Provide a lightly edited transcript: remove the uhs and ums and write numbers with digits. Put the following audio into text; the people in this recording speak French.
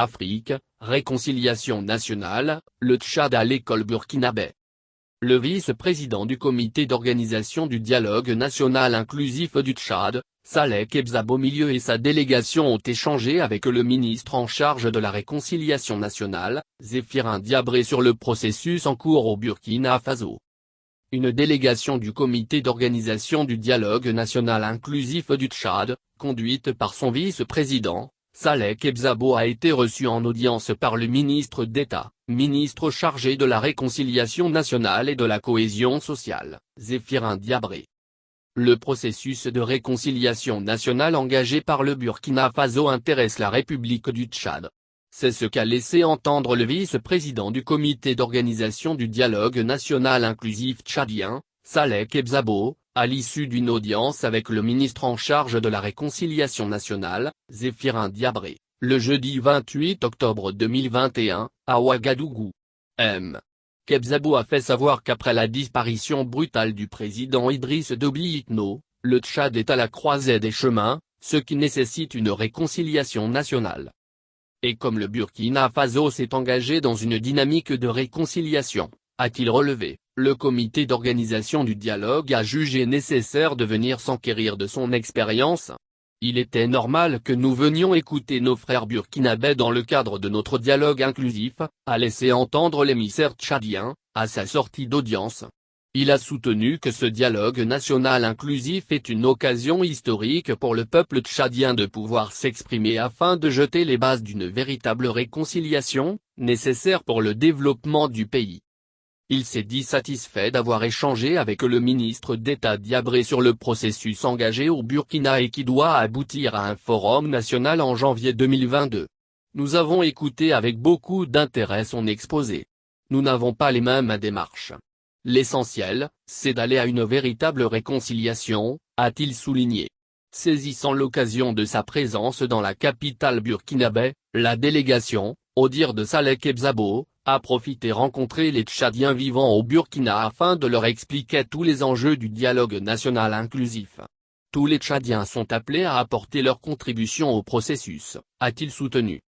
Afrique, réconciliation nationale, le Tchad à l'école burkinabé. Le vice-président du comité d'organisation du dialogue national inclusif du Tchad, Saleh Kebzabo Milieu et sa délégation ont échangé avec le ministre en charge de la réconciliation nationale, Zéphirin Diabré sur le processus en cours au Burkina Faso. Une délégation du comité d'organisation du dialogue national inclusif du Tchad, conduite par son vice-président, Saleh Kebzabo a été reçu en audience par le ministre d'État, ministre chargé de la réconciliation nationale et de la cohésion sociale, Zéphirin Diabré. Le processus de réconciliation nationale engagé par le Burkina Faso intéresse la République du Tchad. C'est ce qu'a laissé entendre le vice-président du comité d'organisation du dialogue national inclusif tchadien, Saleh Kebzabo, à l'issue d'une audience avec le ministre en charge de la réconciliation nationale, Zéphirin Diabré, le jeudi 28 octobre 2021, à Ouagadougou. M. Kebzabo a fait savoir qu'après la disparition brutale du président Idriss Déby Itno, le Tchad est à la croisée des chemins, ce qui nécessite une réconciliation nationale. Et comme le Burkina Faso s'est engagé dans une dynamique de réconciliation, a-t-il relevé, le comité d'organisation du dialogue a jugé nécessaire de venir s'enquérir de son expérience. Il était normal que nous venions écouter nos frères burkinabés dans le cadre de notre dialogue inclusif, a laissé entendre l'émissaire tchadien, à sa sortie d'audience. Il a soutenu que ce dialogue national inclusif est une occasion historique pour le peuple tchadien de pouvoir s'exprimer afin de jeter les bases d'une véritable réconciliation, nécessaire pour le développement du pays. Il s'est dit satisfait d'avoir échangé avec le ministre d'État Diabré sur le processus engagé au Burkina et qui doit aboutir à un forum national en janvier 2022. Nous avons écouté avec beaucoup d'intérêt son exposé. Nous n'avons pas les mêmes démarches. L'essentiel, c'est d'aller à une véritable réconciliation, a-t-il souligné. Saisissant l'occasion de sa présence dans la capitale burkinabé, la délégation, au dire de Saleh Kebzabo, a profité rencontrer les Tchadiens vivant au Burkina afin de leur expliquer tous les enjeux du dialogue national inclusif. Tous les Tchadiens sont appelés à apporter leur contribution au processus, a-t-il soutenu.